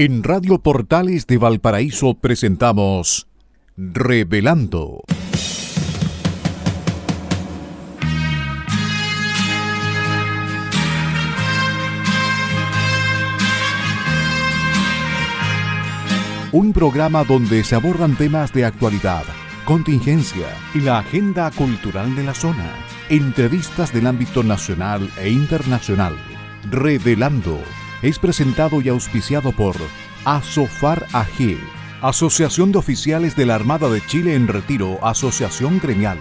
En Radio Portales de Valparaíso presentamos Revelando. Un programa donde se abordan temas de actualidad, contingencia y la agenda cultural de la zona. Entrevistas del ámbito nacional e internacional. Revelando es presentado y auspiciado por Asofar AG, Asociación de Oficiales de la Armada de Chile en Retiro, Asociación Gremial.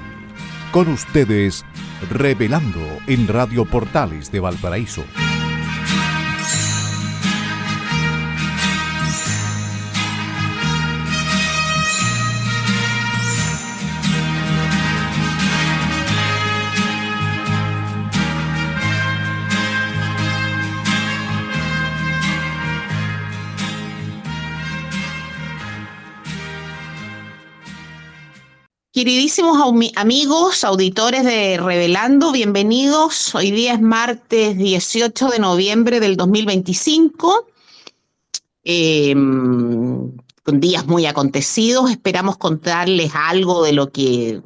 Con ustedes, Revelando en Radio Portales de Valparaíso. Queridísimos amigos, auditores de Revelando, bienvenidos. Hoy día es martes 18 de noviembre del 2025, con días muy acontecidos. Esperamos contarles algo de lo que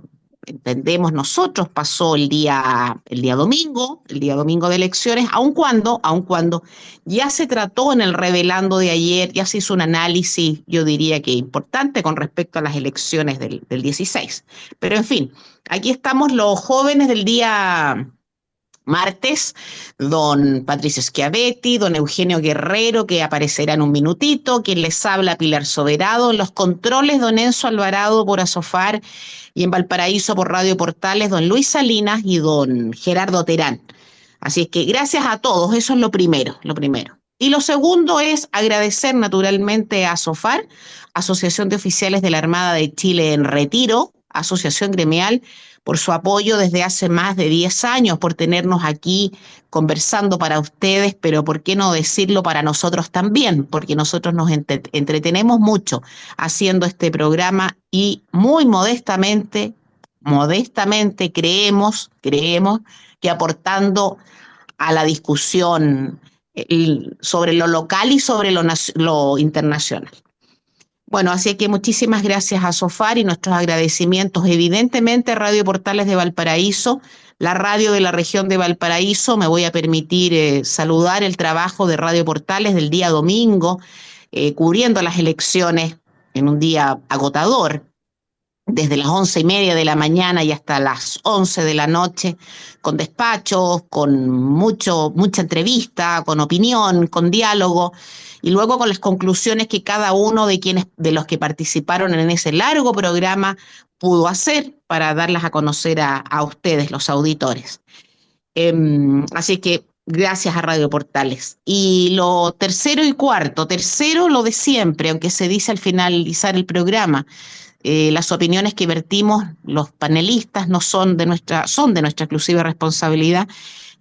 entendemos nosotros pasó el día domingo de elecciones, aun cuando ya se trató en el Revelando de ayer, ya se hizo un análisis, yo diría que importante con respecto a las elecciones del 16. Pero en fin, aquí estamos los jóvenes del día martes, don Patricio Schiavetti, don Eugenio Guerrero, que aparecerá en un minutito, quien les habla, Pilar Soberado, en los controles, don Enzo Alvarado por Asofar, y en Valparaíso por Radio Portales, don Luis Salinas y don Gerardo Terán. Así es que gracias a todos, eso es lo primero. Y lo segundo es agradecer naturalmente a Asofar, Asociación de Oficiales de la Armada de Chile en Retiro, Asociación Gremial, por su apoyo desde hace más de 10 años, por tenernos aquí conversando para ustedes, pero por qué no decirlo para nosotros también, porque nosotros nos entretenemos mucho haciendo este programa y muy modestamente creemos que aportando a la discusión sobre lo local y sobre lo internacional. Bueno, así que muchísimas gracias a Sofar y nuestros agradecimientos evidentemente a Radio Portales de Valparaíso, la radio de la región de Valparaíso. Me voy a permitir saludar el trabajo de Radio Portales del día domingo, cubriendo las elecciones en un día agotador, desde las 11:30 de la mañana y hasta las 11 de la noche, con despachos, con mucha entrevista, con opinión, con diálogo, y luego con las conclusiones que cada uno de los que participaron en ese largo programa pudo hacer para darlas a conocer a ustedes, los auditores. Así que gracias a Radio Portales. Y lo tercero y cuarto, lo de siempre, aunque se dice al finalizar el programa, las opiniones que vertimos los panelistas son de nuestra exclusiva responsabilidad,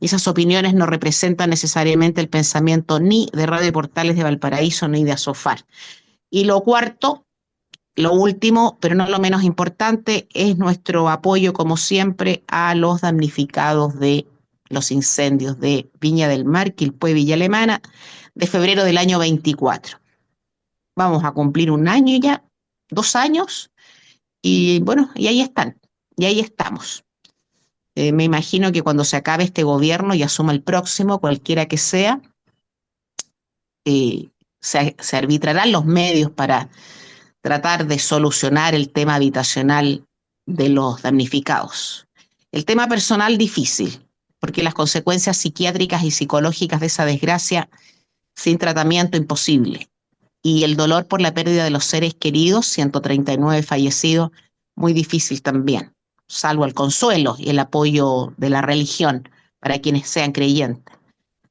y esas opiniones no representan necesariamente el pensamiento ni de Radio Portales de Valparaíso ni de Asofar. Y lo cuarto, lo último, pero no lo menos importante, es nuestro apoyo, como siempre, a los damnificados de los incendios de Viña del Mar, Quilpué, Villa Alemana, de febrero del año 24. Vamos a cumplir un año ya, 2 años, y bueno, y ahí están, y ahí estamos. Me imagino que cuando se acabe este gobierno y asuma el próximo, cualquiera que sea, se arbitrarán los medios para tratar de solucionar el tema habitacional de los damnificados. El tema personal difícil, porque las consecuencias psiquiátricas y psicológicas de esa desgracia, sin tratamiento, imposible. Y el dolor por la pérdida de los seres queridos, 139 fallecidos, muy difícil también, salvo el consuelo y el apoyo de la religión para quienes sean creyentes.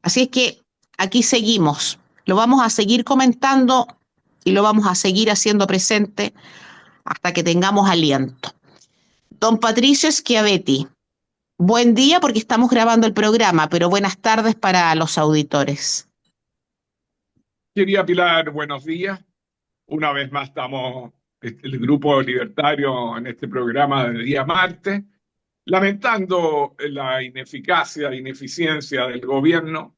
Así es que aquí seguimos, lo vamos a seguir comentando y lo vamos a seguir haciendo presente hasta que tengamos aliento. Don Patricio Schiavetti, buen día porque estamos grabando el programa, pero buenas tardes para los auditores. Querida Pilar, buenos días. Una vez más estamos, el Grupo Libertario, en este programa del día martes, lamentando la ineficacia e ineficiencia del gobierno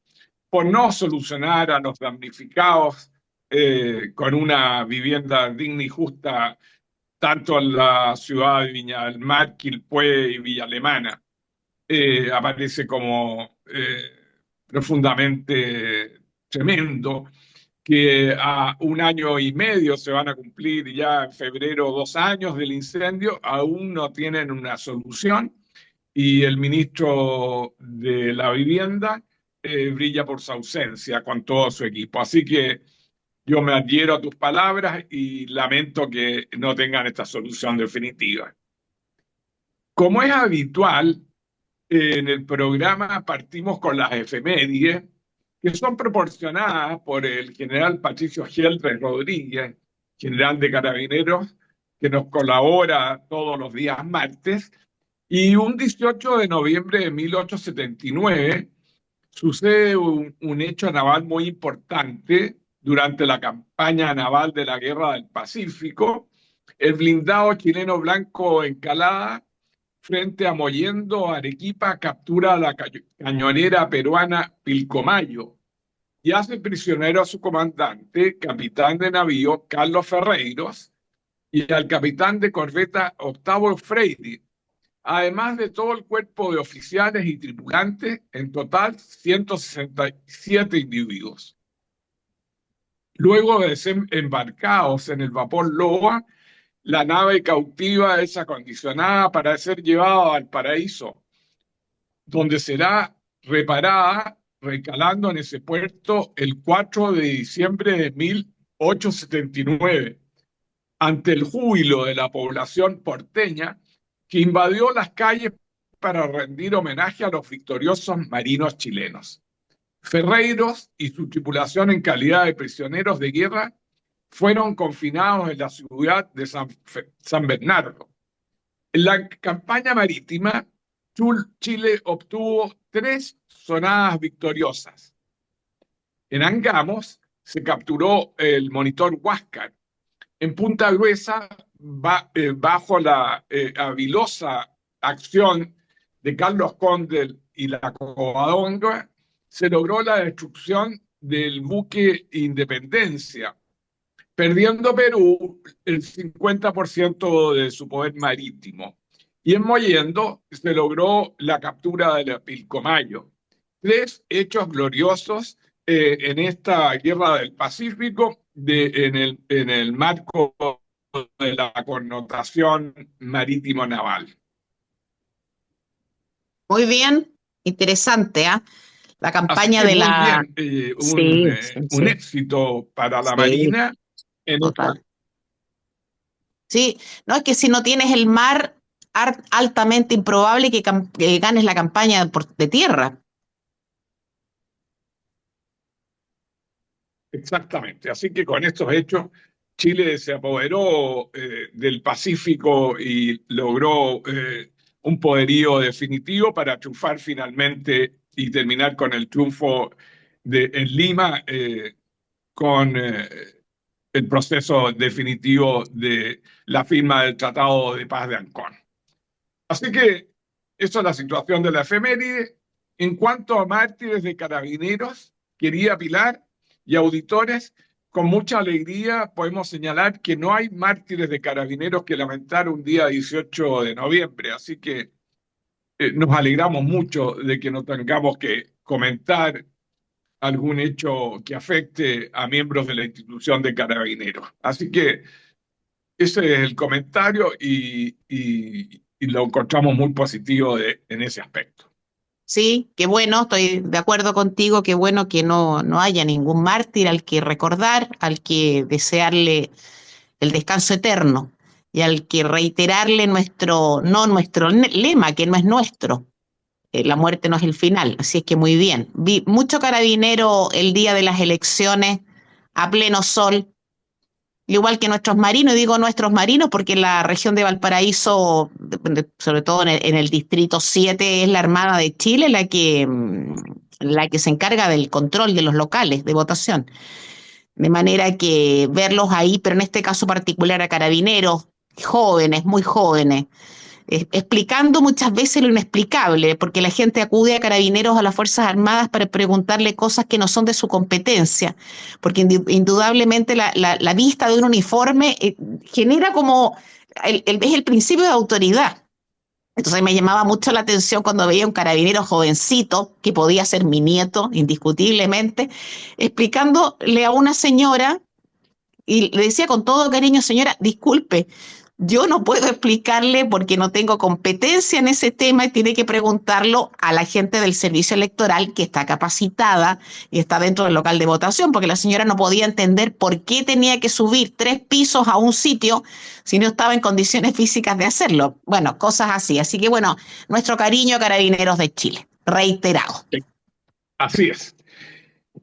por no solucionar a los damnificados con una vivienda digna y justa tanto en la ciudad de Viña del Mar, Quilpué y Villa Alemana. Aparece como profundamente tremendo que a 1 año y medio se van a cumplir ya en febrero 2 años del incendio, aún no tienen una solución y el ministro de la Vivienda brilla por su ausencia con todo su equipo. Así que yo me adhiero a tus palabras y lamento que no tengan esta solución definitiva. Como es habitual, en el programa partimos con las efemérides, que son proporcionadas por el general Patricio Gelres Rodríguez, general de Carabineros, que nos colabora todos los días martes. Y un 18 de noviembre de 1879 sucede un hecho naval muy importante durante la campaña naval de la Guerra del Pacífico. El blindado chileno Blanco Encalada, frente a Mollendo, Arequipa, captura a la cañonera peruana Pilcomayo y hace prisionero a su comandante, capitán de navío Carlos Ferreiros, y al capitán de corbeta Octavio Freire, además de todo el cuerpo de oficiales y tripulantes, en total 167 individuos. Luego de ser embarcados en el vapor Loa, la nave cautiva es acondicionada para ser llevada al paraíso, donde será reparada, recalando en ese puerto el 4 de diciembre de 1879, ante el júbilo de la población porteña que invadió las calles para rendir homenaje a los victoriosos marinos chilenos. Ferreiros y su tripulación en calidad de prisioneros de guerra fueron confinados en la ciudad de San Bernardo. En la campaña marítima, Chile obtuvo 3 zonadas victoriosas. En Angamos se capturó el monitor Huáscar. En Punta Gruesa, bajo la habilosa acción de Carlos Condel y la Covadonga, se logró la destrucción del buque Independencia, perdiendo Perú el 50% de su poder marítimo. Y en Mollendo se logró la captura de la Pilcomayo. 3 hechos gloriosos en esta guerra del Pacífico en el marco de la connotación marítimo-naval. Muy bien, interesante, ¿ah? La campaña Así que de muy la... bien, Sí, un sí, éxito para la sí, Marina en total. Sí, no, es que si no tienes el mar, altamente improbable que ganes la campaña de tierra. Exactamente. Así que con estos hechos, Chile se apoderó del Pacífico y logró un poderío definitivo para triunfar finalmente y terminar con el triunfo en Lima con el proceso definitivo de la firma del Tratado de Paz de Ancón. Así que esa es la situación de la efeméride. En cuanto a mártires de carabineros, querida Pilar y auditores, con mucha alegría podemos señalar que no hay mártires de carabineros que lamentar un día 18 de noviembre. Así que nos alegramos mucho de que no tengamos que comentar algún hecho que afecte a miembros de la institución de carabineros. Así que ese es el comentario y lo encontramos muy positivo en ese aspecto. Sí, qué bueno, estoy de acuerdo contigo, qué bueno que no haya ningún mártir al que recordar, al que desearle el descanso eterno y al que reiterarle nuestro lema, que no es nuestro. La muerte no es el final, así es que muy bien. Vi mucho carabinero el día de las elecciones a pleno sol, igual que nuestros marinos, y digo nuestros marinos porque en la región de Valparaíso, sobre todo en el distrito 7, es la Armada de Chile la que se encarga del control de los locales de votación. De manera que verlos ahí, pero en este caso particular a carabineros, jóvenes, muy jóvenes, explicando muchas veces lo inexplicable, porque la gente acude a Carabineros, a las Fuerzas Armadas, para preguntarle cosas que no son de su competencia, porque indudablemente la vista de un uniforme genera como, es el principio de autoridad. Entonces me llamaba mucho la atención cuando veía un carabinero jovencito, que podía ser mi nieto, indiscutiblemente, explicándole a una señora, y le decía con todo cariño: señora, disculpe, yo no puedo explicarle porque no tengo competencia en ese tema, y tiene que preguntarlo a la gente del servicio electoral, que está capacitada y está dentro del local de votación, porque la señora no podía entender por qué tenía que subir 3 pisos a un sitio si no estaba en condiciones físicas de hacerlo. Bueno, cosas así. Así que bueno, nuestro cariño a Carabineros de Chile, reiterado. Así es.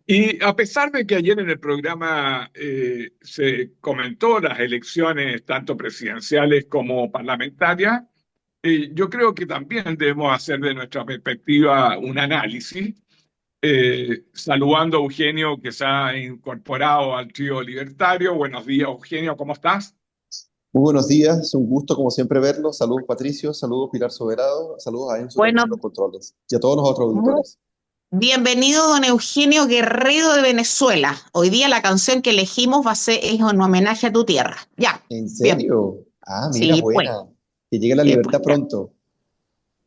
Y a pesar de que ayer en el programa se comentó las elecciones tanto presidenciales como parlamentarias, yo creo que también debemos hacer de nuestra perspectiva un análisis, saludando a Eugenio, que se ha incorporado al trío libertario. Buenos días, Eugenio, ¿cómo estás? Muy buenos días, es un gusto como siempre verlos. Saludos Patricio, saludos Pilar Soberado, saludos a Enzo también Bueno, en los controles y a todos los otros auditores. bienvenido, don Eugenio Guerrero de Venezuela. Hoy día la canción que elegimos es en homenaje a tu tierra. Ya, ¿En bien. serio? Ah, mira, Sí, pues. buena. Que llegue la Pues libertad ya. pronto.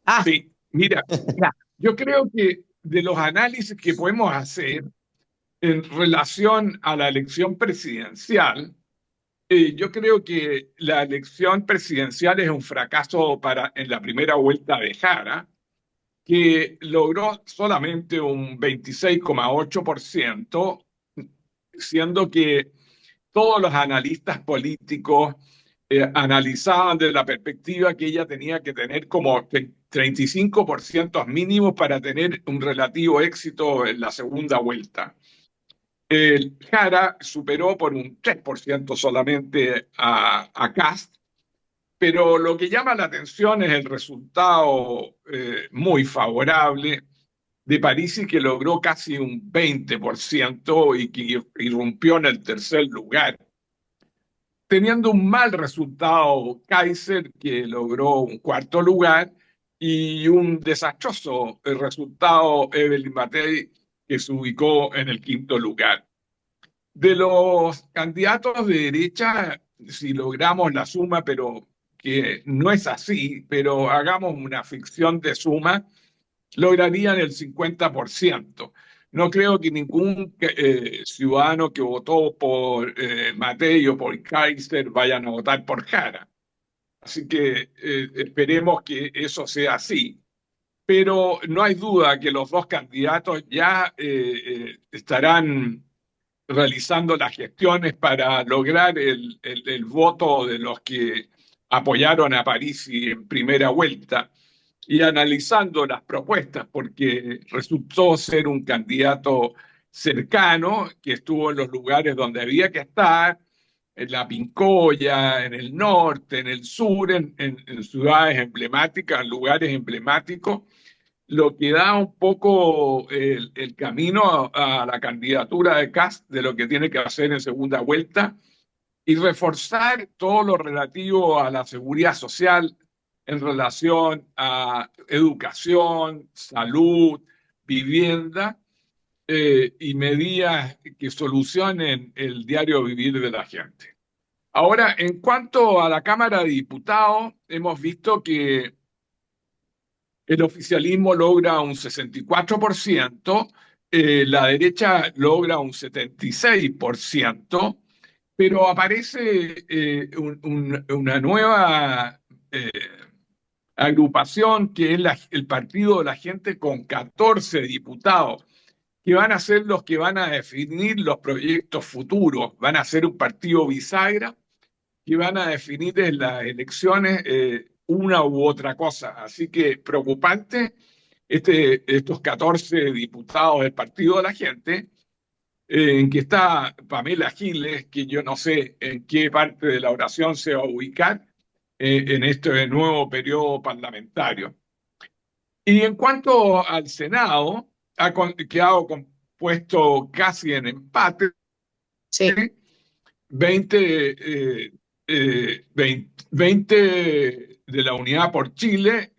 Ah, Sí, mira, ya. yo creo que de los análisis que podemos hacer en relación a la elección presidencial, yo creo que la elección presidencial es un fracaso en la primera vuelta de Jara, que logró solamente un 26,8%, siendo que todos los analistas políticos analizaban desde la perspectiva que ella tenía que tener como 35% mínimos para tener un relativo éxito en la segunda vuelta. El Jara superó por un 3% solamente a Kast, pero lo que llama la atención es el resultado muy favorable de Parisi, que logró casi un 20% y que irrumpió en el tercer lugar, teniendo un mal resultado Kaiser, que logró un cuarto lugar, y un desastroso resultado Evelyn Matei, que se ubicó en el quinto lugar. De los candidatos de derecha, si logramos la suma, pero que no es así, pero hagamos una ficción de suma, lograrían el 50%. No creo que ningún ciudadano que votó por Matei o por Kaiser vayan a votar por Jara. Así que esperemos que eso sea así. Pero no hay duda que los dos candidatos ya estarán realizando las gestiones para lograr el voto de los que apoyaron a Parisi en primera vuelta, y analizando las propuestas, porque resultó ser un candidato cercano, que estuvo en los lugares donde había que estar, en la Pincoya, en el norte, en el sur, en ciudades emblemáticas, en lugares emblemáticos, lo que da un poco el camino a la candidatura de Kast de lo que tiene que hacer en segunda vuelta, y reforzar todo lo relativo a la seguridad social en relación a educación, salud, vivienda, y medidas que solucionen el diario vivir de la gente. Ahora, en cuanto a la Cámara de Diputados, hemos visto que el oficialismo logra un 64%, la derecha logra un 76%, pero aparece una nueva agrupación, que es el Partido de la Gente, con 14 diputados, que van a ser los que van a definir los proyectos futuros. Van a ser un partido bisagra que van a definir en las elecciones una u otra cosa. Así que preocupante estos 14 diputados del Partido de la Gente, en que está Pamela Giles, que yo no sé en qué parte de la oración se va a ubicar en este nuevo periodo parlamentario. Y en cuanto al Senado, ha quedado compuesto casi en empate, Sí. 20 20 de la Unidad por Chile,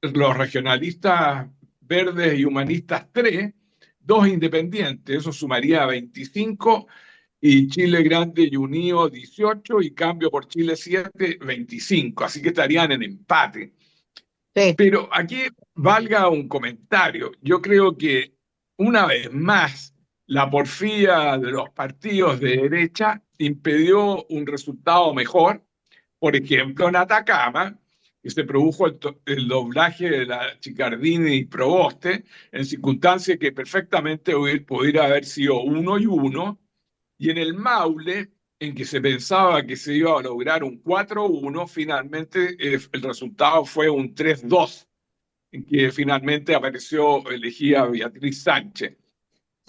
los regionalistas verdes y humanistas 3, 2 independientes, eso sumaría 25, y Chile Grande y Unido 18, y Cambio por Chile 7, 25, así que estarían en empate. Sí. Pero aquí valga un comentario. Yo creo que una vez más la porfía de los partidos de derecha impidió un resultado mejor. Por ejemplo, en Atacama, que se produjo el doblaje de la Chicardini y Proboste, en circunstancias que perfectamente pudiera haber sido 1-1, y en el Maule, en que se pensaba que se iba a lograr un 4-1, finalmente el resultado fue un 3-2, en que finalmente apareció elegida Beatriz Sánchez.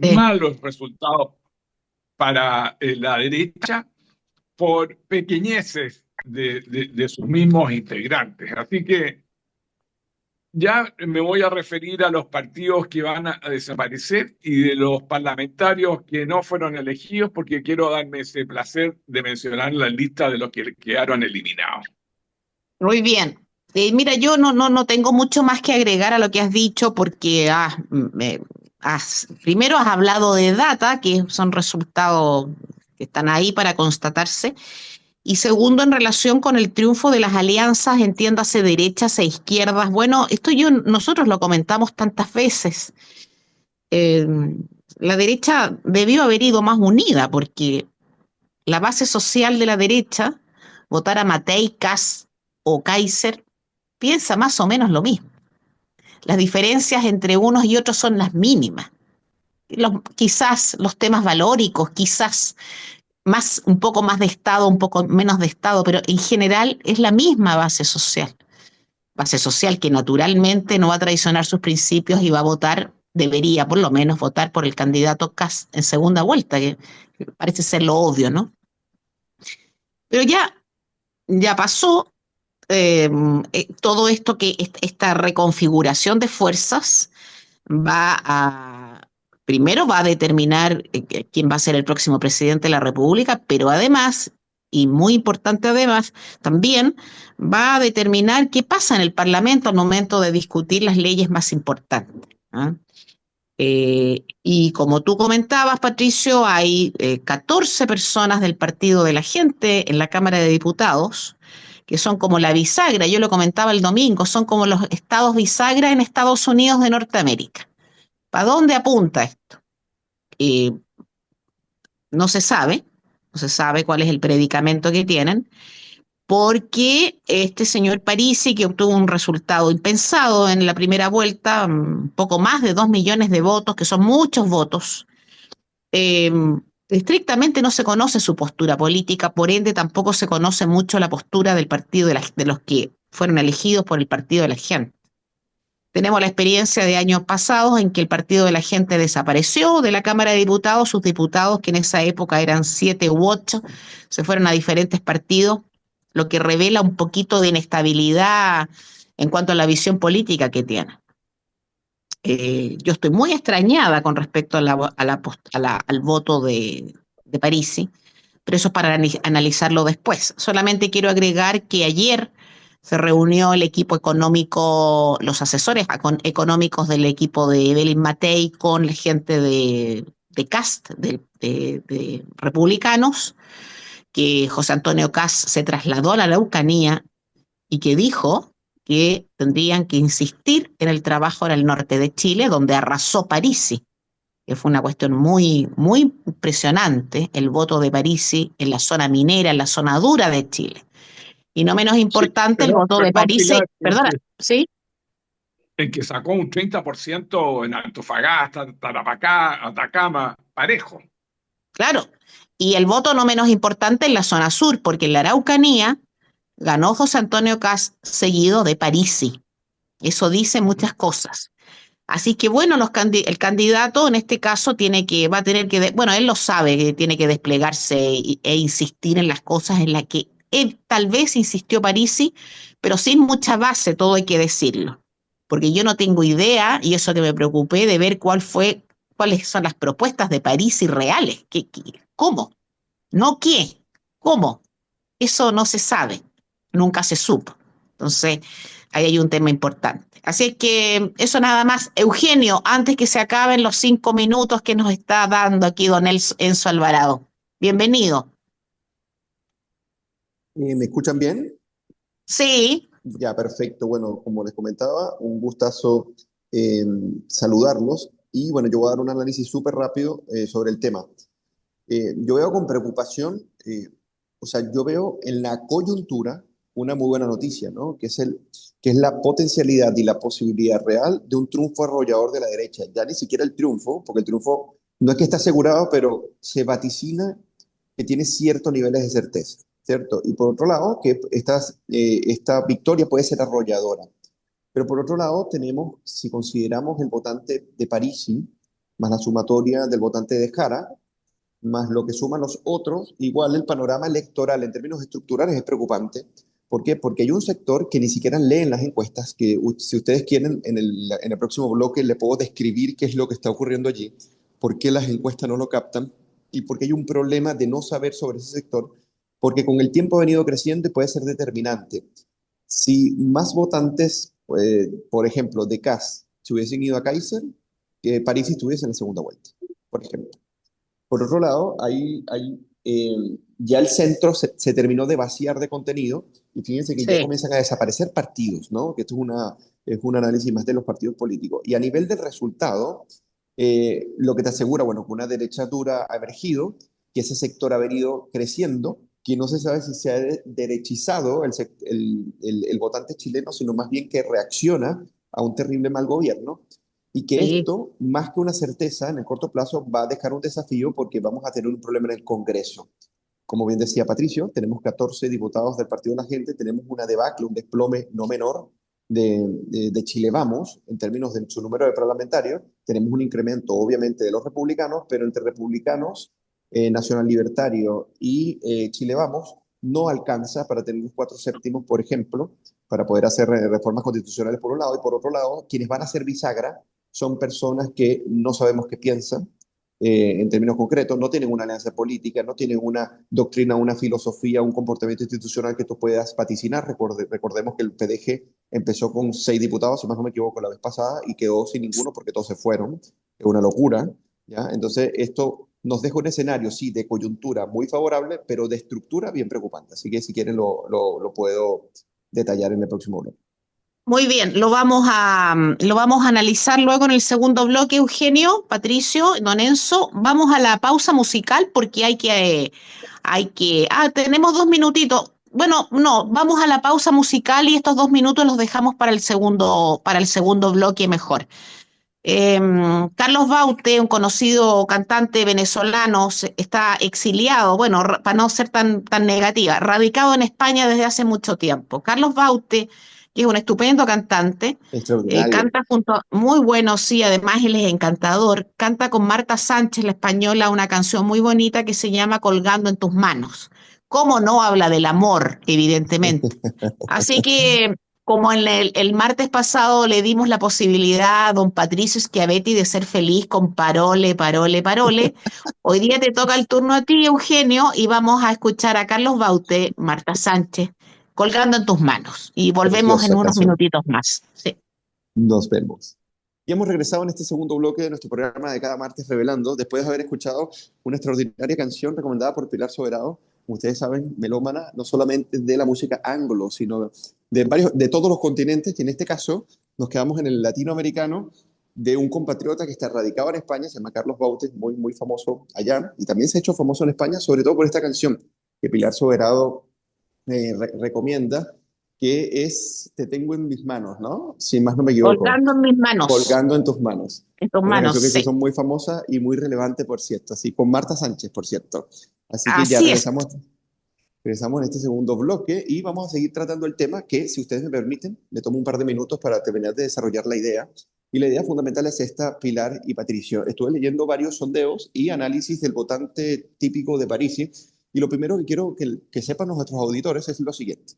Sí. Malos resultados para la derecha por pequeñeces de sus mismos integrantes. Así que ya me voy a referir a los partidos que van a desaparecer y de los parlamentarios que no fueron elegidos, porque quiero darme ese placer de mencionar la lista de los que quedaron eliminados. Muy bien. Mira, yo no tengo mucho más que agregar a lo que has dicho porque primero has hablado de data, que son resultados que están ahí para constatarse, y segundo, en relación con el triunfo de las alianzas, entiéndase derechas e izquierdas. Bueno, nosotros lo comentamos tantas veces. La derecha debió haber ido más unida porque la base social de la derecha, votar a Matei, Kass o Kaiser, piensa más o menos lo mismo. Las diferencias entre unos y otros son las mínimas. Quizás los temas valóricos, quizás un poco más de Estado, un poco menos de Estado, pero en general es la misma base social. Base social que naturalmente no va a traicionar sus principios y va a votar, debería por lo menos votar por el candidato Kass en segunda vuelta, que parece ser lo obvio, ¿no? Pero ya pasó. Todo esto, esta reconfiguración de fuerzas primero va a determinar quién va a ser el próximo presidente de la República, pero además, y muy importante además, también va a determinar qué pasa en el Parlamento al momento de discutir las leyes más importantes, ¿ah? Y como tú comentabas, Patricio, hay 14 personas del Partido de la Gente en la Cámara de Diputados, que son como la bisagra, yo lo comentaba el domingo, son como los estados bisagra en Estados Unidos de Norteamérica. ¿Para dónde apunta esto? No se sabe cuál es el predicamento que tienen, porque este señor Parisi, que obtuvo un resultado impensado en la primera vuelta, poco más de 2 millones de votos, que son muchos votos, estrictamente no se conoce su postura política, por ende tampoco se conoce mucho la postura del partido de los que fueron elegidos por el Partido de la Gente. Tenemos la experiencia de años pasados en que el Partido de la Gente desapareció de la Cámara de Diputados, sus diputados, que en esa época eran 7 u 8, se fueron a diferentes partidos, lo que revela un poquito de inestabilidad en cuanto a la visión política que tienen. Yo estoy muy extrañada con respecto al voto de Parisi, pero eso es para analizarlo después. Solamente quiero agregar que ayer se reunió el equipo económico, los asesores económicos del equipo de Evelyn Matei con la gente de CAST, de Republicanos, que José Antonio Kass se trasladó a la Araucanía y que dijo que tendrían que insistir en el trabajo en el norte de Chile, donde arrasó Parisi, que fue una cuestión muy, muy impresionante, el voto de Parisi en la zona minera, en la zona dura de Chile. Y no menos importante, el voto de Parisi, perdona, ¿sí? El que sacó un 30% en Antofagasta, Tarapacá, Atacama, parejo. Claro, y el voto no menos importante en la zona sur, porque en la Araucanía ganó José Antonio Kass seguido de Parisi. Eso dice muchas cosas. Así que bueno, el candidato en este caso va a tener que, bueno, él lo sabe, que tiene que desplegarse e insistir en las cosas en las que él tal vez insistió Parisi, pero sin mucha base, todo hay que decirlo. Porque yo no tengo idea, y eso que me preocupé, de ver cuáles son las propuestas de Parisi reales. ¿Cómo? No qué, ¿cómo? eso no se sabe, nunca se supo. Entonces, ahí hay un tema importante. Así que eso nada más. Eugenio, antes que se acaben los 5 minutos que nos está dando aquí don Enzo Alvarado. Bienvenido. ¿Me escuchan bien? Sí, Ya, perfecto. Bueno, como les comentaba, un gustazo eh, saludarlos. Y bueno, yo voy a dar un análisis súper rápido sobre el tema. Yo veo con preocupación, o sea, yo veo en la coyuntura una muy buena noticia, ¿no? Que es la potencialidad y la posibilidad real de un triunfo arrollador de la derecha. Ya ni siquiera el triunfo, porque el triunfo no es que está asegurado, pero se vaticina que tiene ciertos niveles de certeza, ¿cierto? Y por otro lado, que esta victoria puede ser arrolladora. Pero por otro lado, tenemos, si consideramos el votante de Parisi, más la sumatoria del votante de Jara, más lo que suman los otros, igual el panorama electoral en términos estructurales es preocupante. ¿Por qué? Porque hay un sector que ni siquiera leen las encuestas, que si ustedes quieren, en el próximo bloque le puedo describir qué es lo que está ocurriendo allí, por qué las encuestas no lo captan y por qué hay un problema de no saber sobre ese sector, porque con el tiempo ha venido creciendo y puede ser determinante. Si más votantes, por ejemplo, de CAS, se hubiesen ido a Kaiser, que París estuviese en la segunda vuelta, por ejemplo. Por otro lado, ya el centro se terminó de vaciar de contenido y fíjense que ya sí. comienzan a desaparecer partidos, ¿no? Que esto es un análisis más de los partidos políticos. Y a nivel del resultado, lo que te asegura, bueno, que una derecha dura ha emergido, que ese sector ha venido creciendo, que no se sabe si se ha derechizado el votante chileno, sino más bien que reacciona a un terrible mal gobierno y que Sí. esto, más que una certeza, en el corto plazo va a dejar un desafío porque vamos a tener un problema en el Congreso. Como bien decía Patricio, tenemos 14 diputados del Partido de la Gente, tenemos una debacle, un desplome no menor de Chile Vamos, en términos de su número de parlamentarios. Tenemos un incremento, obviamente, de los republicanos, pero entre republicanos, Nacional Libertario y Chile Vamos, no alcanza para tener los 4/7, por ejemplo, para poder hacer reformas constitucionales por un lado, y por otro lado, quienes van a ser bisagra son personas que no sabemos qué piensan en términos concretos, no tienen una alianza política, no tienen una doctrina, una filosofía, un comportamiento institucional que tú puedas vaticinar. Recordemos que el PDG empezó con 6 diputados, si más no me equivoco, la vez pasada y quedó sin ninguno porque todos se fueron. Es una locura, ¿ya? Entonces, esto nos deja un escenario, sí, de coyuntura muy favorable, pero de estructura bien preocupante. Así que si quieren lo puedo detallar en el próximo bloque. Muy bien, lo vamos a analizar luego en el segundo bloque, Eugenio, Patricio, don Enzo. Vamos a la pausa musical porque tenemos 2 minutitos. Bueno, no, vamos a la pausa musical y estos 2 minutos los dejamos para el segundo bloque mejor. Carlos Baute, un conocido cantante venezolano, está exiliado, bueno, para no ser tan negativa, radicado en España desde hace mucho tiempo. Carlos Baute, que es un estupendo cantante, Extraordinario. canta muy bueno, sí, además él es encantador, canta con Marta Sánchez, la española, una canción muy bonita que se llama Colgando en tus manos. ¿Cómo no habla del amor, evidentemente? Así que como en el martes pasado le dimos la posibilidad a don Patricio Schiavetti de ser feliz con Parole, Parole, Parole, hoy día te toca el turno a ti, Eugenio, y vamos a escuchar a Carlos Baute, Marta Sánchez, colgando en tus manos. Y volvemos en Preciosa unos canción. minutitos más. Sí. Nos vemos. Y hemos regresado en este segundo bloque de nuestro programa de cada martes Revelando, después de haber escuchado una extraordinaria canción recomendada por Pilar Soberado, como ustedes saben, melómana, no solamente de la música anglo, sino de todos los continentes, y en este caso nos quedamos en el latinoamericano de un compatriota que está radicado en España, se llama Carlos Bautes, muy, muy famoso allá, y también se ha hecho famoso en España, sobre todo por esta canción que Pilar Soberado recomienda, que es Te tengo en mis manos, ¿no? Si más no me equivoco. Colgando en mis manos, Colgando en tus manos. en tus Una manos, canción que se sí. hizo muy famosa y muy relevante, por cierto, así, con Marta Sánchez, por cierto. Así que ya Así es. regresamos en este segundo bloque y vamos a seguir tratando el tema que, si ustedes me permiten, me tomo un par de minutos para terminar de desarrollar la idea. Y la idea fundamental es esta, Pilar y Patricio. Estuve leyendo varios sondeos y análisis del votante típico de París y lo primero que quiero que sepan nuestros auditores es lo siguiente.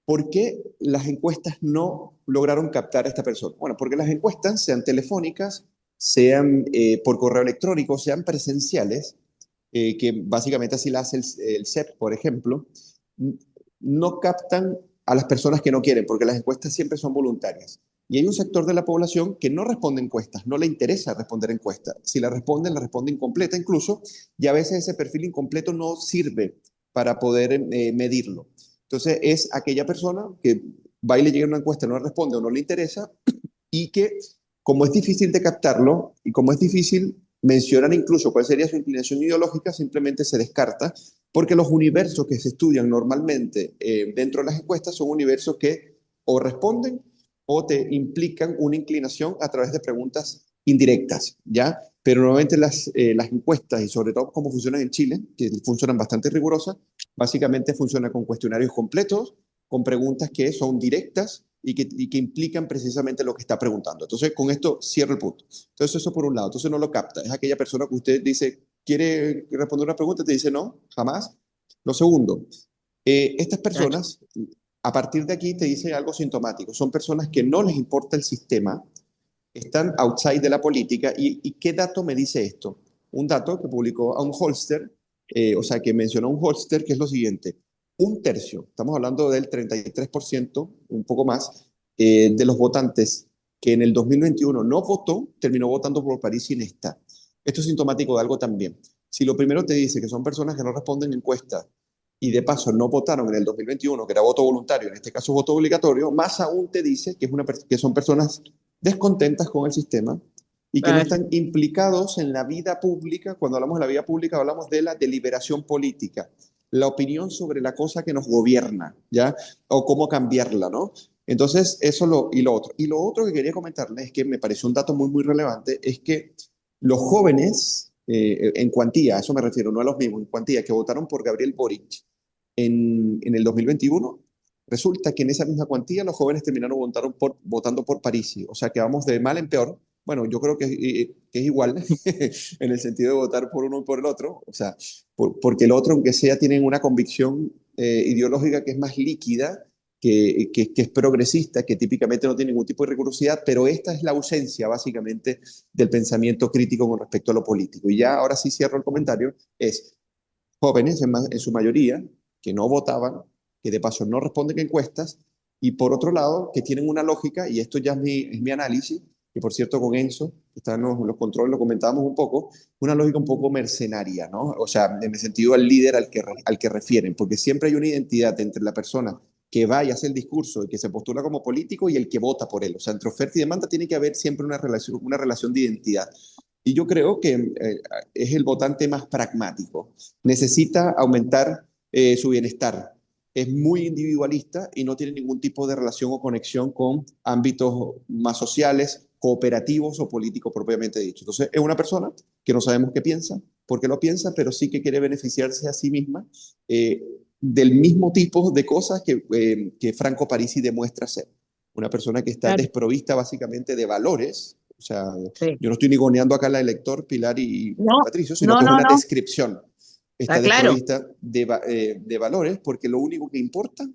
¿Por qué las encuestas no lograron captar a esta persona? Bueno, porque las encuestas, sean telefónicas, sean por correo electrónico, sean presenciales, que básicamente así la hace el CEP, por ejemplo, no captan a las personas que no quieren, porque las encuestas siempre son voluntarias. Y hay un sector de la población que no responde encuestas, no le interesa responder encuestas. Si la responde incompleta incluso, y a veces ese perfil incompleto no sirve para poder medirlo. Entonces es aquella persona que va y le llega una encuesta, no responde o no le interesa, y que como es difícil de captarlo y como es difícil mencionar incluso cuál sería su inclinación ideológica, simplemente se descarta, porque los universos que se estudian normalmente dentro de las encuestas son universos que o responden o te implican una inclinación a través de preguntas indirectas, ¿ya? Pero normalmente las encuestas, y sobre todo cómo funcionan en Chile, que funcionan bastante rigurosas, básicamente funciona con cuestionarios completos, con preguntas que son directas y que implican precisamente lo que está preguntando. Entonces, con esto cierro el punto. Entonces, eso por un lado. Entonces, no lo capta. Es aquella persona que usted dice, ¿quiere responder una pregunta? Te dice no, jamás. Lo segundo, estas Claro. personas, a partir de aquí te dice algo sintomático. Son personas que no les importa el sistema, están outside de la política. ¿Y qué dato me dice esto? Un dato que publicó a un Holster, o sea, que mencionó un Holster, que es lo siguiente. Un tercio, estamos hablando del 33%, un poco más, de los votantes que en el 2021 no votó, terminó votando por París Ginesta. Esto es sintomático de algo también. Si lo primero te dice que son personas que no responden encuestas y de paso no votaron en el 2021, que era voto voluntario, en este caso voto obligatorio, más aún te dice que son personas descontentas con el sistema y que no Claro. están implicados en la vida pública. Cuando hablamos de la vida pública, hablamos de la deliberación política, la opinión sobre la cosa que nos gobierna, ¿ya? O cómo cambiarla, ¿no? Entonces, lo otro. Y lo otro que quería comentarles es que me pareció un dato muy, muy relevante, es que los jóvenes, en cuantía, a eso me refiero, no a los mismos, en cuantía, que votaron por Gabriel Boric en el 2021, resulta que en esa misma cuantía los jóvenes terminaron votando por Parisi. O sea que vamos de mal en peor. Bueno, yo creo que es igual en el sentido de votar por uno y por el otro. O sea, porque el otro, aunque sea, tienen una convicción ideológica que es más líquida, que es progresista, que típicamente no tiene ningún tipo de rigurosidad, pero esta es la ausencia básicamente del pensamiento crítico con respecto a lo político. Y ya ahora sí cierro el comentario, es jóvenes en su mayoría, que no votaban, que de paso no responden a encuestas, y por otro lado, que tienen una lógica, y esto ya es mi análisis, que por cierto con Enzo, que está en los controles, lo comentábamos un poco, una lógica un poco mercenaria, ¿no? O sea, en el sentido al líder al que refieren, porque siempre hay una identidad entre la persona que va y hace el discurso y que se postula como político y el que vota por él. O sea, entre oferta y demanda tiene que haber siempre una relación de identidad. Y yo creo que es el votante más pragmático. Necesita aumentar su bienestar. Es muy individualista y no tiene ningún tipo de relación o conexión con ámbitos más sociales, cooperativos o políticos propiamente dicho. Entonces, es una persona que no sabemos qué piensa, por qué lo piensa, pero sí que quiere beneficiarse a sí misma del mismo tipo de cosas que Franco Parisi demuestra ser. Una persona que está Claro. desprovista básicamente de valores. O sea, Sí. yo no estoy nigoneando acá al elector Pilar y No, Patricio, sino no, que es no, una no. descripción. Está Está claro. desprovista de valores porque lo único que importa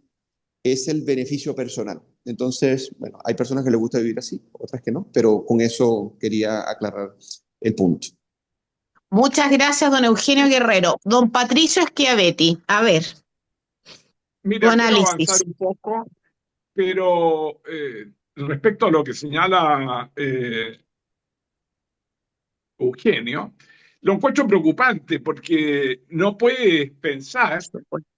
es el beneficio personal. Entonces, bueno, hay personas que les gusta vivir así, otras que no, pero con eso quería aclarar el punto. Muchas gracias, don Eugenio Guerrero. Don Patricio Schiavetti, a ver, tu Mira, quiero avanzar análisis. un poco, pero respecto a lo que señala Eugenio, lo encuentro preocupante porque no puedes pensar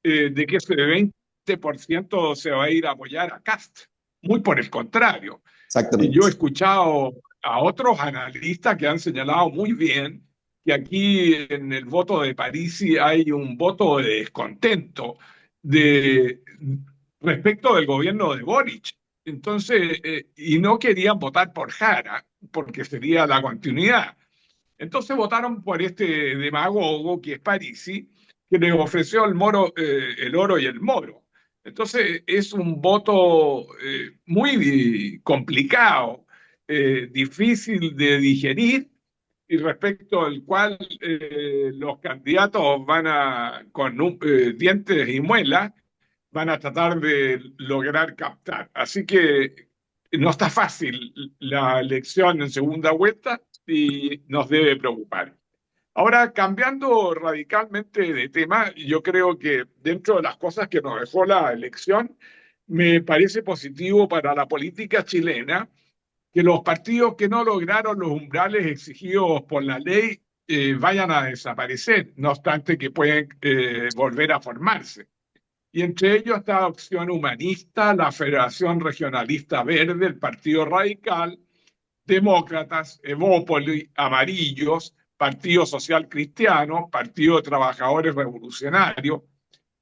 de que ese 20% se va a ir a apoyar a Cast. Muy por el contrario. Y yo he Exactamente. escuchado a otros analistas que han señalado muy bien que aquí en el voto de Parisi hay un voto de descontento de, respecto del gobierno de Boric. Entonces, y no querían votar por Jara, porque sería la continuidad. Entonces votaron por este demagogo que es Parisi, que le ofreció el oro y el moro. Entonces es un voto muy complicado, difícil de digerir y respecto al cual los candidatos con dientes y muelas, van a tratar de lograr captar. Así que no está fácil la elección en segunda vuelta y nos debe preocupar. Ahora, cambiando radicalmente de tema, yo creo que dentro de las cosas que nos dejó la elección, me parece positivo para la política chilena que los partidos que no lograron los umbrales exigidos por la ley vayan a desaparecer, no obstante que pueden volver a formarse. Y entre ellos está Opción Humanista, la Federación Regionalista Verde, el Partido Radical, Demócratas, Evópoli, Amarillos, Partido Social Cristiano, Partido de Trabajadores Revolucionarios,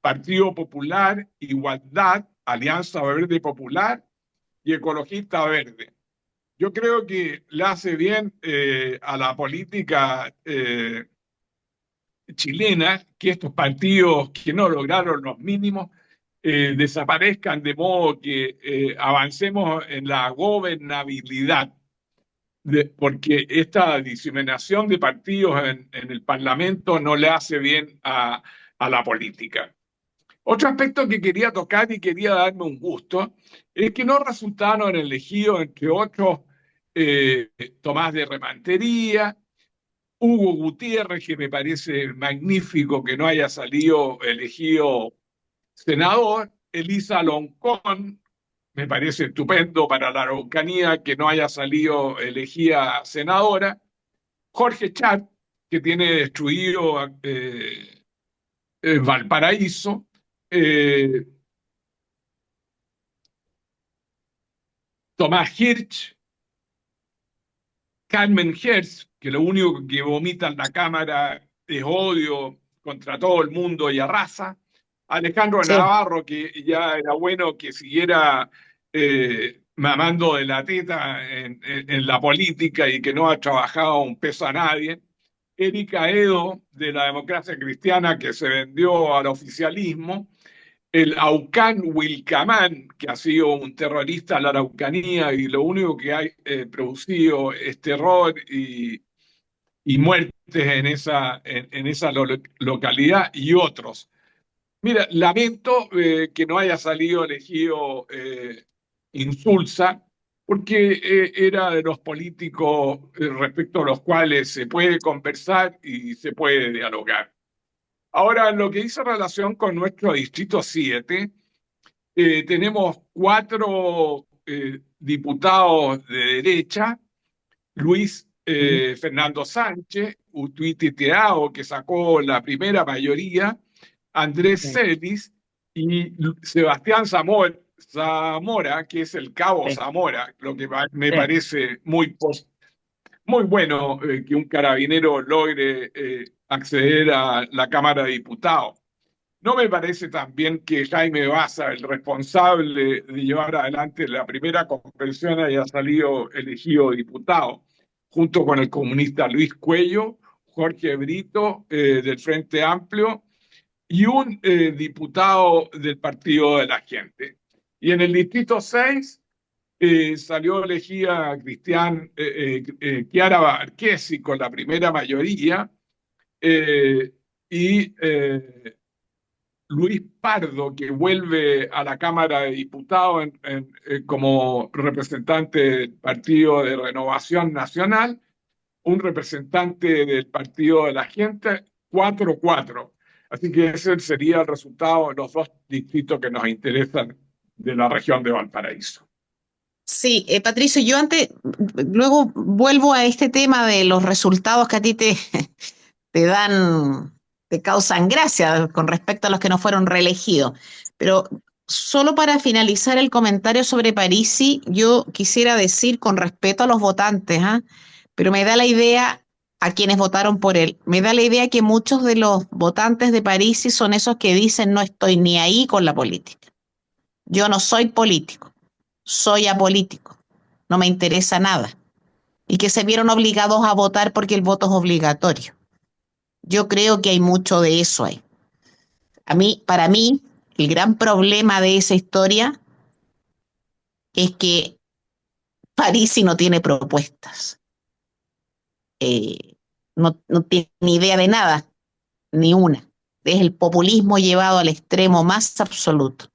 Partido Popular, Igualdad, Alianza Verde Popular y Ecologista Verde. Yo creo que le hace bien a la política chilena que estos partidos que no lograron los mínimos desaparezcan, de modo que avancemos en la gobernabilidad, porque esta diseminación de partidos en el Parlamento no le hace bien a la política. Otro aspecto que quería tocar y quería darme un gusto es que no resultaron elegidos, entre otros, Tomás de Rementería, Hugo Gutiérrez, que me parece magnífico que no haya salido elegido senador, Elisa Loncón, me parece estupendo para la Araucanía que no haya salido elegida senadora, Jorge Char, que tiene destruido Valparaíso, Tomás Hirsch, Carmen Hertz, que lo único que vomita en la Cámara es odio contra todo el mundo y arrasa, Alejandro Sí. Navarro, que ya era bueno que siguiera mamando de la teta en la política y que no ha trabajado un peso a nadie, Erika Edo, de la Democracia Cristiana, que se vendió al oficialismo, el Aucán Wilcamán, que ha sido un terrorista en la Araucanía y lo único que ha producido es terror y muertes en esa localidad, y otros. Mira, lamento que no haya salido elegido Insulza, porque era de los políticos respecto a los cuales se puede conversar y se puede dialogar. Ahora, en lo que dice relación con nuestro Distrito 7, tenemos 4 diputados de derecha: Luis Fernando Sánchez, Utuiti Teao, que sacó la primera mayoría, Andrés Celis y Sebastián Zamora, que es el cabo Zamora, lo que me parece muy bueno que un carabinero logre acceder a la Cámara de Diputados. No me parece también que Jaime Baza, el responsable de llevar adelante la primera convención, haya salido elegido diputado, junto con el comunista Luis Cuello, Jorge Brito del Frente Amplio y un diputado del Partido de la Gente. Y en el Distrito 6 salió elegida Chiara Barquesi con la primera mayoría y Luis Pardo, que vuelve a la Cámara de Diputados como representante del Partido de Renovación Nacional, un representante del Partido de la Gente, 4-4. Así que ese sería el resultado de los 2 distritos que nos interesan de la región de Valparaíso. Sí, Patricio, luego vuelvo a este tema de los resultados que a ti te causan gracia con respecto a los que no fueron reelegidos. Pero solo para finalizar el comentario sobre Parisi, yo quisiera decir con respeto a los votantes, pero me da la idea, a quienes votaron por él, me da la idea que muchos de los votantes de Parisi son esos que dicen no estoy ni ahí con la política. Yo no soy político, soy apolítico, no me interesa nada. Y que se vieron obligados a votar porque el voto es obligatorio. Yo creo que hay mucho de eso ahí. Para mí, el gran problema de esa historia es que Parisi no tiene propuestas. No tiene ni idea de nada, ni una. Es el populismo llevado al extremo más absoluto.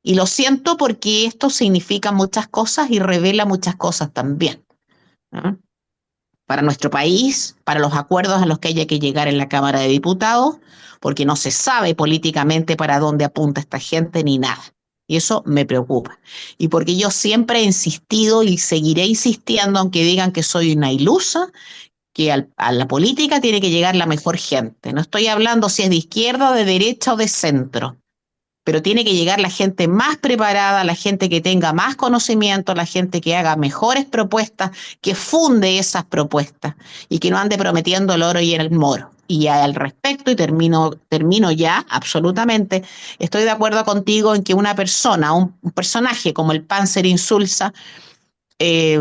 Y lo siento porque esto significa muchas cosas y revela muchas cosas también, ¿no? para nuestro país, para los acuerdos a los que haya que llegar en la Cámara de Diputados, porque no se sabe políticamente para dónde apunta esta gente ni nada. Y eso me preocupa. Y porque yo siempre he insistido y seguiré insistiendo, aunque digan que soy una ilusa, que a la política tiene que llegar la mejor gente. No estoy hablando si es de izquierda, de derecha o de centro, pero tiene que llegar la gente más preparada, la gente que tenga más conocimiento, la gente que haga mejores propuestas, que funde esas propuestas y que no ande prometiendo el oro y el moro. Y al respecto, y termino ya, absolutamente, estoy de acuerdo contigo en que una persona, un personaje como el Panzer Insulza, eh,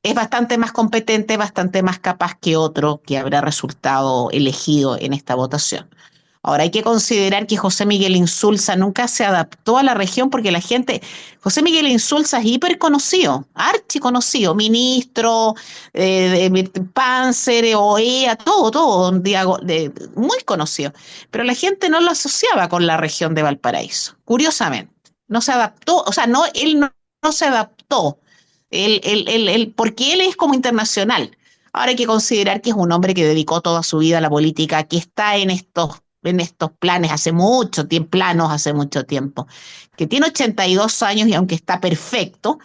es bastante más competente, bastante más capaz que otro que habrá resultado elegido en esta votación. Ahora hay que considerar que José Miguel Insulza nunca se adaptó a la región porque la gente, José Miguel Insulza es hiper conocido, archiconocido, ministro, Panzer, OEA, todo, muy conocido. Pero la gente no lo asociaba con la región de Valparaíso, curiosamente. No se adaptó, o sea, no se adaptó, porque él es como internacional. Ahora hay que considerar que es un hombre que dedicó toda su vida a la política, que está en estos planes planos hace mucho tiempo, que tiene 82 años y aunque está perfecto,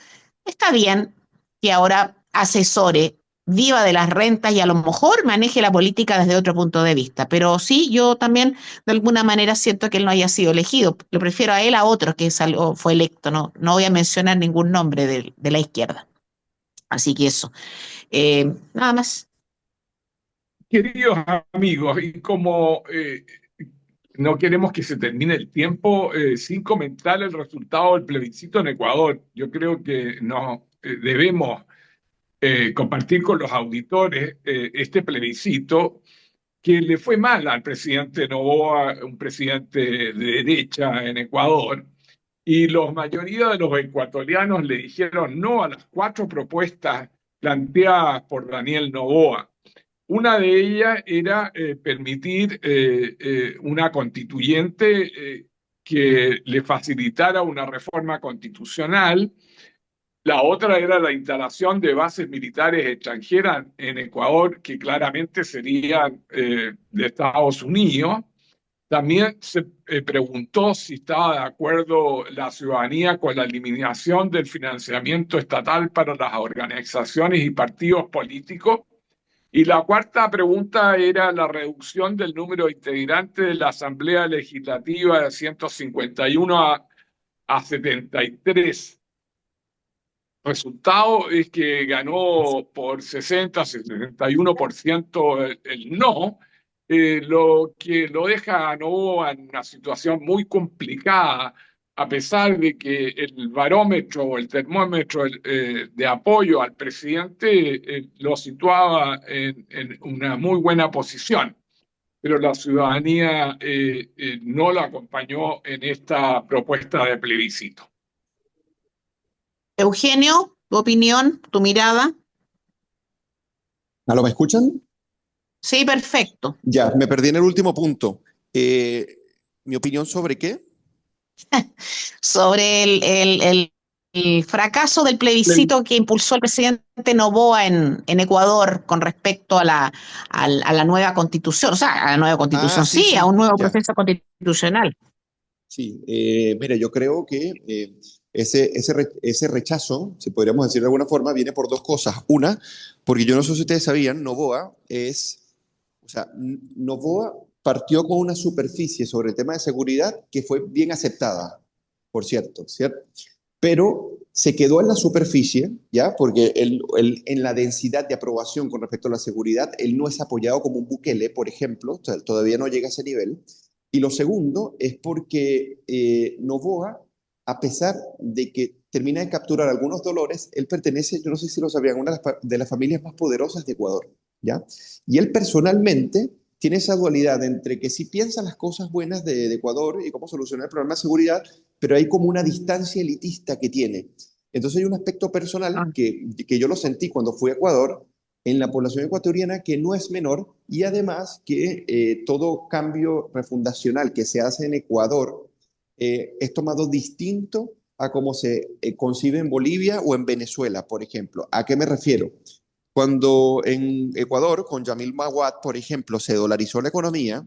está bien que ahora asesore, viva de las rentas y a lo mejor maneje la política desde otro punto de vista. Pero sí, yo también de alguna manera siento que él no haya sido elegido. Lo prefiero a él a otro que fue electo. No voy a mencionar ningún nombre de la izquierda. Así que eso. Nada más. Queridos amigos, y como no queremos que se termine el tiempo sin comentar el resultado del plebiscito en Ecuador, yo creo que no debemos compartir con los auditores este plebiscito que le fue mal al presidente Noboa, un presidente de derecha en Ecuador, y la mayoría de los ecuatorianos le dijeron no a las 4 propuestas planteadas por Daniel Noboa. Una de ellas era permitir una constituyente que le facilitara una reforma constitucional. La otra era la instalación de bases militares extranjeras en Ecuador, que claramente serían de Estados Unidos. También se preguntó si estaba de acuerdo la ciudadanía con la eliminación del financiamiento estatal para las organizaciones y partidos políticos. Y la cuarta pregunta era la reducción del número de integrantes de la Asamblea Legislativa de 151 a 73. Resultado es que ganó por 61% el no, lo que lo deja a Noboa en una situación muy complicada, a pesar de que el barómetro o el termómetro de apoyo al presidente lo situaba en una muy buena posición, pero la ciudadanía no lo acompañó en esta propuesta de plebiscito. Eugenio, tu opinión, tu mirada. ¿Aló, me escuchan? Sí, perfecto. Ya, me perdí en el último punto. ¿Mi opinión sobre qué? Sobre el fracaso del plebiscito que impulsó el presidente Noboa en Ecuador con respecto a la nueva constitución, o sea, a la nueva constitución, sí, a un nuevo ya. proceso constitucional. Sí, mira, yo creo que ese rechazo, si podríamos decir de alguna forma, viene por dos cosas. Una, porque yo no sé si ustedes sabían, Noboa partió con una superficie sobre el tema de seguridad que fue bien aceptada, por cierto, ¿cierto? Pero se quedó en la superficie, ¿ya? Porque en la densidad de aprobación con respecto a la seguridad, él no es apoyado como un Bukele, por ejemplo, o sea, todavía no llega a ese nivel. Y lo segundo es porque Noboa, a pesar de que termina de capturar algunos dolores, él pertenece, yo no sé si lo sabían, a una de las familias más poderosas de Ecuador, ¿ya? Y él personalmente tiene esa dualidad entre que sí piensa las cosas buenas de Ecuador y cómo solucionar el problema de seguridad, pero hay como una distancia elitista que tiene. Entonces hay un aspecto personal que yo lo sentí cuando fui a Ecuador, en la población ecuatoriana, que no es menor, y además que todo cambio refundacional que se hace en Ecuador es tomado distinto a cómo se concibe en Bolivia o en Venezuela, por ejemplo. ¿A qué me refiero? Cuando en Ecuador, con Yamil Maguad, por ejemplo, se dolarizó la economía,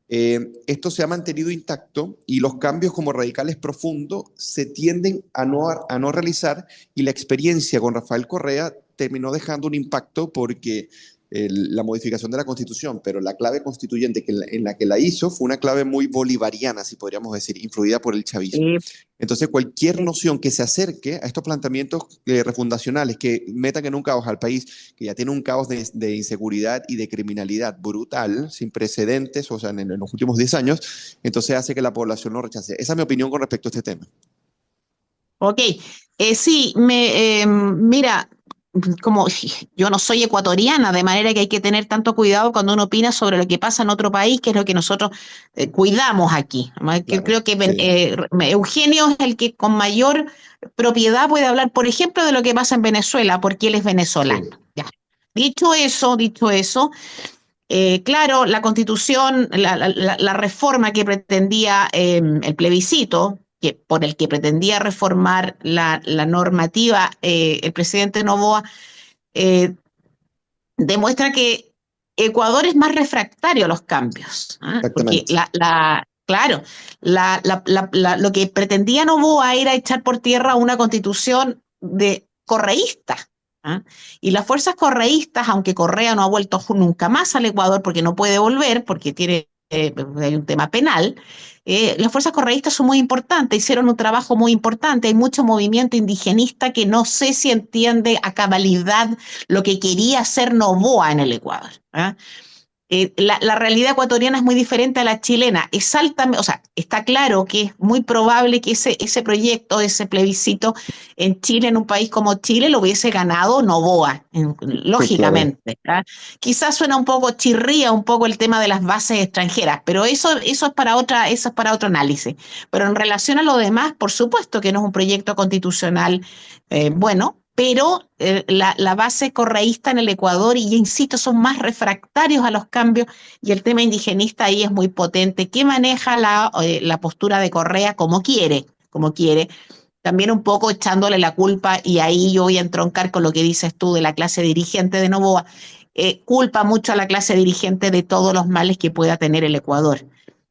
esto se ha mantenido intacto y los cambios como radicales profundos se tienden a no realizar, y la experiencia con Rafael Correa terminó dejando un impacto porque la modificación de la Constitución, pero la clave constituyente en la que la hizo fue una clave muy bolivariana, si podríamos decir, influida por el chavismo. Sí, Entonces, cualquier sí. noción que se acerque a estos planteamientos refundacionales que metan en un caos al país, que ya tiene un caos de inseguridad y de criminalidad brutal, sin precedentes, o sea, en los últimos 10 años, entonces hace que la población lo rechace. Esa es mi opinión con respecto a este tema. Ok, sí, mira, como yo no soy ecuatoriana, de manera que hay que tener tanto cuidado cuando uno opina sobre lo que pasa en otro país, que es lo que nosotros cuidamos aquí. ¿No? Que Claro, creo que sí, Eugenio es el que con mayor propiedad puede hablar, por ejemplo, de lo que pasa en Venezuela, porque él es venezolano. sí, Ya. Dicho eso, claro, la constitución, la reforma que pretendía el plebiscito, por el que pretendía reformar la normativa el presidente Noboa, eh, demuestra que Ecuador es más refractario a los cambios, ¿ah? Porque exactamente. claro, lo que pretendía Noboa era echar por tierra una constitución de correísta. ¿Ah? Y las fuerzas correístas, aunque Correa no ha vuelto nunca más al Ecuador porque no puede volver, porque hay un tema penal, las fuerzas correístas son muy importantes, hicieron un trabajo muy importante, hay mucho movimiento indigenista que no sé si entiende a cabalidad lo que quería hacer Noboa en el Ecuador. ¿Ah? La realidad ecuatoriana es muy diferente a la chilena. O sea, está claro que es muy probable que ese proyecto, ese plebiscito en Chile, en un país como Chile, lo hubiese ganado Noboa, Sí, claro. lógicamente. ¿Ah? Quizás suena un poco chirría, un poco el tema de las bases extranjeras, pero eso es para otro análisis. Pero en relación a lo demás, por supuesto que no es un proyecto constitucional bueno, pero la base correísta en el Ecuador, y insisto, son más refractarios a los cambios, y el tema indigenista ahí es muy potente, que maneja la postura de Correa como quiere, también un poco echándole la culpa, y ahí yo voy a entroncar con lo que dices tú de la clase dirigente de Novoa, culpa mucho a la clase dirigente de todos los males que pueda tener el Ecuador.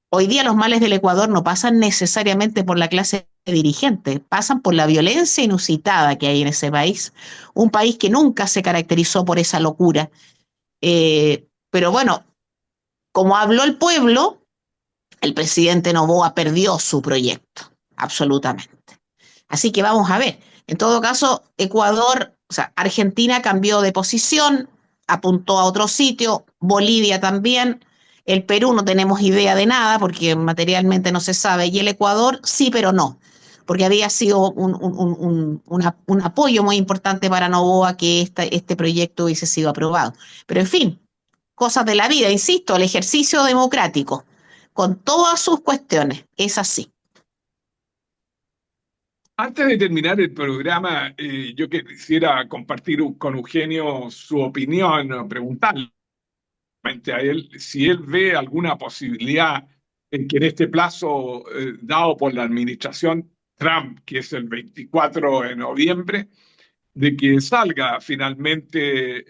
Hoy día los males del Ecuador no pasan necesariamente por la clase dirigente, pasan por la violencia inusitada que hay en ese país, un país que nunca se caracterizó por esa locura. Pero bueno, como habló el pueblo, el presidente Noboa perdió su proyecto, absolutamente. Así que vamos a ver. En todo caso, Ecuador, o sea, Argentina cambió de posición, apuntó a otro sitio, Bolivia también, el Perú no tenemos idea de nada porque materialmente no se sabe, y el Ecuador sí, pero no, porque había sido un apoyo muy importante para Noboa que este proyecto hubiese sido aprobado. Pero en fin, cosas de la vida, insisto, el ejercicio democrático, con todas sus cuestiones, es así. Antes de terminar el programa, yo quisiera compartir con Eugenio su opinión, o preguntarle a él si él ve alguna posibilidad en que en este plazo dado por la administración Trump, que es el 24 de noviembre, de que salga finalmente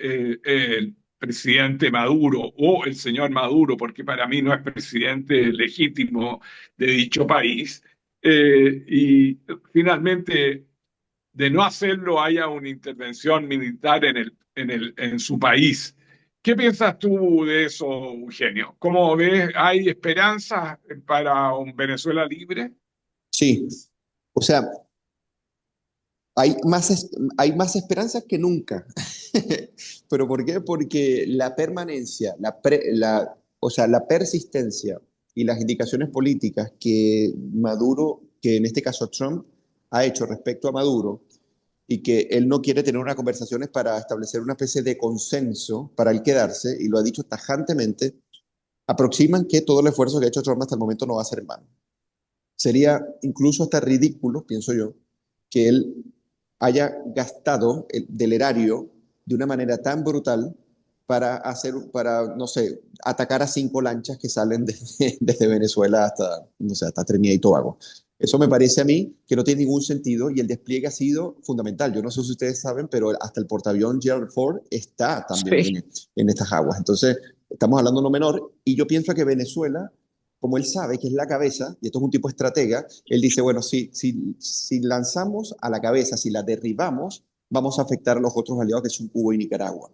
el presidente Maduro o el señor Maduro, porque para mí no es presidente legítimo de dicho país, y finalmente de no hacerlo haya una intervención militar en su país. ¿Qué piensas tú de eso, Eugenio? ¿Cómo ves? ¿Hay esperanza para un Venezuela libre? Sí, o sea, hay más esperanzas que nunca. ¿Pero por qué? Porque la permanencia, o sea, la persistencia y las indicaciones políticas que Maduro, que en este caso Trump, ha hecho respecto a Maduro, y que él no quiere tener unas conversaciones para establecer una especie de consenso para él quedarse, y lo ha dicho tajantemente, aproximan que todo el esfuerzo que ha hecho Trump hasta el momento no va a ser en vano. Sería incluso hasta ridículo, pienso yo, que él haya gastado del erario de una manera tan brutal para, no sé, atacar a 5 lanchas que salen desde Venezuela hasta, no sé, hasta Trinidad y Tobago. Eso me parece a mí que no tiene ningún sentido y el despliegue ha sido fundamental. Yo no sé si ustedes saben, pero hasta el portaavión Gerald Ford está también Sí. en estas aguas. Entonces, estamos hablando no menor y yo pienso que Venezuela, como él sabe que es la cabeza, y esto es un tipo estratega, él dice, bueno, si lanzamos a la cabeza, si la derribamos, vamos a afectar a los otros aliados que son Cuba y Nicaragua.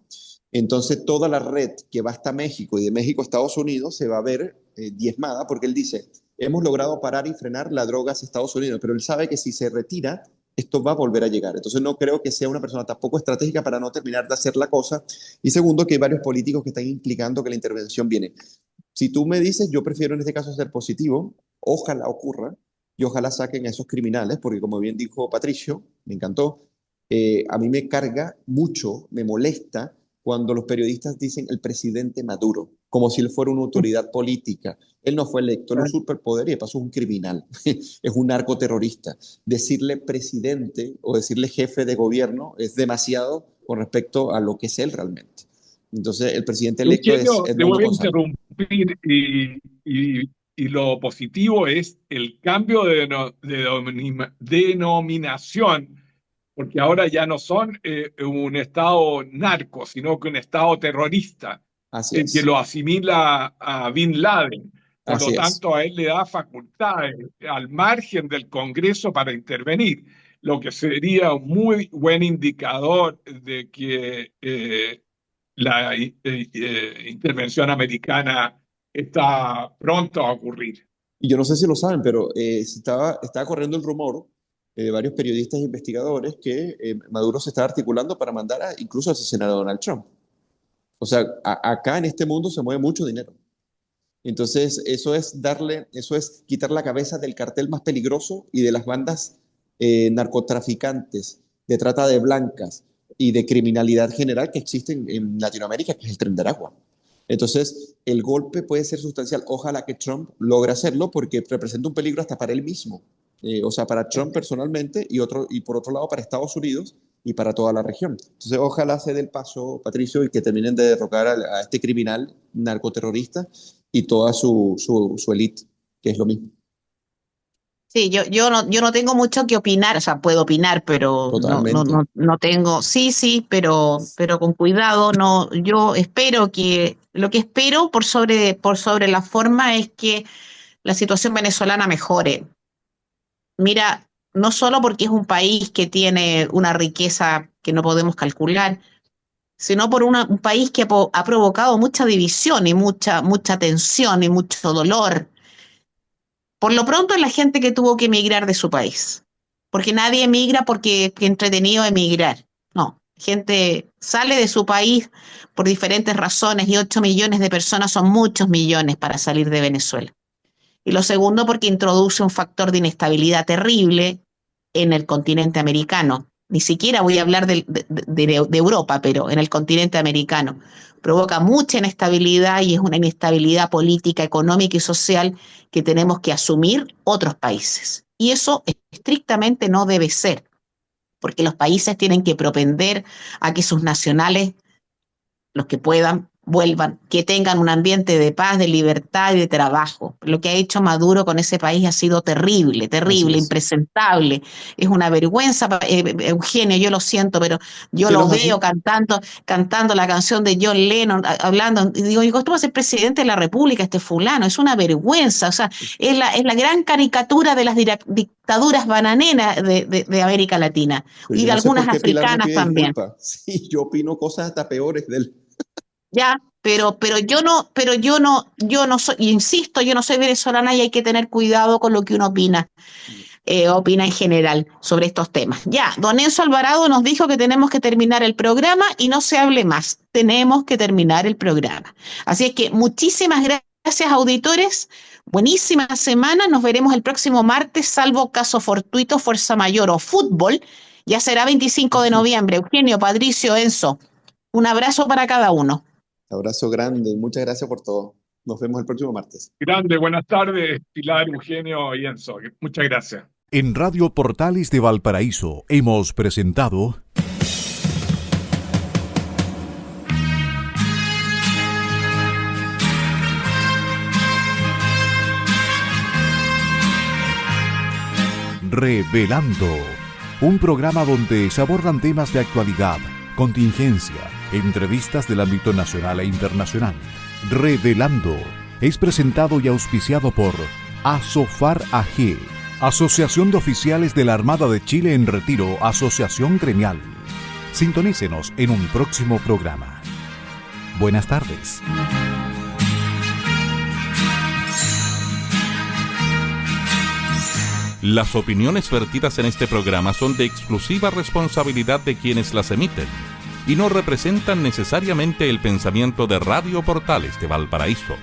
Entonces, toda la red que va hasta México y de México a Estados Unidos se va a ver diezmada porque él dice, hemos logrado parar y frenar la droga hacia Estados Unidos, pero él sabe que si se retira, esto va a volver a llegar. Entonces no creo que sea una persona tampoco estratégica para no terminar de hacer la cosa. Y segundo, que hay varios políticos que están implicando que la intervención viene. Si tú me dices, yo prefiero en este caso ser positivo, ojalá ocurra y ojalá saquen a esos criminales, porque como bien dijo Patricio, me encantó, a mí me carga mucho, me molesta cuando los periodistas dicen el presidente Maduro, como si él fuera una autoridad política. Él no fue electo, él es un superpoder y de paso es un criminal, es un narcoterrorista. Decirle presidente o decirle jefe de gobierno es demasiado con respecto a lo que es él realmente. Entonces, el presidente electo es Eugenio, te Edmundo voy a González. interrumpir y lo positivo es el cambio de denominación, porque ahora ya no son un Estado narco, sino que un Estado terrorista, Así que es, lo asimila a Bin Laden. Por así lo es. tanto, a él le da facultades al margen del Congreso para intervenir, lo que sería un muy buen indicador de que la intervención americana está pronto a ocurrir. Y yo no sé si lo saben, pero estaba corriendo el rumor de varios periodistas e investigadores que Maduro se está articulando para mandar incluso a asesinar a Donald Trump. O sea, acá en este mundo se mueve mucho dinero. Entonces, eso es quitar la cabeza del cartel más peligroso y de las bandas narcotraficantes, de trata de blancas y de criminalidad general que existen en Latinoamérica, que es el Tren de Aragua. Entonces, el golpe puede ser sustancial. Ojalá que Trump logre hacerlo porque representa un peligro hasta para él mismo. O sea, para Trump personalmente y por otro lado para Estados Unidos y para toda la región. Entonces, ojalá se dé el paso, Patricio, y que terminen de derrocar a este criminal narcoterrorista y toda su élite, que es lo mismo. Sí, yo no tengo mucho que opinar, o sea, puedo opinar, pero Totalmente. no tengo, sí, pero con cuidado, no, yo espero lo que espero por sobre la forma es que la situación venezolana mejore. Mira, no solo porque es un país que tiene una riqueza que no podemos calcular, sino por un país que ha provocado mucha división y mucha tensión y mucho dolor. Por lo pronto es la gente que tuvo que emigrar de su país, porque nadie emigra porque qué entretenido emigrar. No, gente sale de su país por diferentes razones y 8 millones de personas son muchos millones para salir de Venezuela. Y lo segundo porque introduce un factor de inestabilidad terrible en el continente americano. Ni siquiera voy a hablar de Europa, pero en el continente americano. Provoca mucha inestabilidad y es una inestabilidad política, económica y social que tenemos que asumir otros países. Y eso estrictamente no debe ser, porque los países tienen que propender a que sus nacionales, los que puedan, vuelvan, que tengan un ambiente de paz, de libertad y de trabajo. Lo que ha hecho Maduro con ese país ha sido terrible, Así terrible, es. impresentable. Es una vergüenza, Eugenio, yo lo siento, pero yo Sí, no lo es veo así. cantando la canción de John Lennon, hablando, y digo, ¿cómo va a ser presidente de la República este fulano? Es una vergüenza, o sea, es la gran caricatura de las dictaduras bananeras de América Latina Pero y yo de no sé por algunas qué Pilar me africanas pide también. disculpas. Sí, yo opino cosas hasta peores del... Ya, yo no soy, insisto, yo no soy venezolana y hay que tener cuidado con lo que uno opina en general sobre estos temas. Ya, don Enzo Alvarado nos dijo que tenemos que terminar el programa y no se hable más. Tenemos que terminar el programa. Así es que muchísimas gracias, auditores. Buenísima semana. Nos veremos el próximo martes, salvo caso fortuito, fuerza mayor o fútbol. Ya será 25 de noviembre. Eugenio, Patricio, Enzo. Un abrazo para cada uno. Abrazo grande, muchas gracias por todo. Nos vemos el próximo martes. Grande, buenas tardes, Pilar, Eugenio y Enzo. Muchas gracias. En Radio Portales de Valparaíso hemos presentado Revelando, un programa donde se abordan temas de actualidad, contingencia, entrevistas del ámbito nacional e internacional. Revelando es presentado y auspiciado por Asofar AG, Asociación de Oficiales de la Armada de Chile en Retiro, Asociación Gremial. Sintonícenos en un próximo programa. Buenas tardes. Las opiniones vertidas en este programa son de exclusiva responsabilidad de quienes las emiten y no representan necesariamente el pensamiento de Radio Portales de Valparaíso.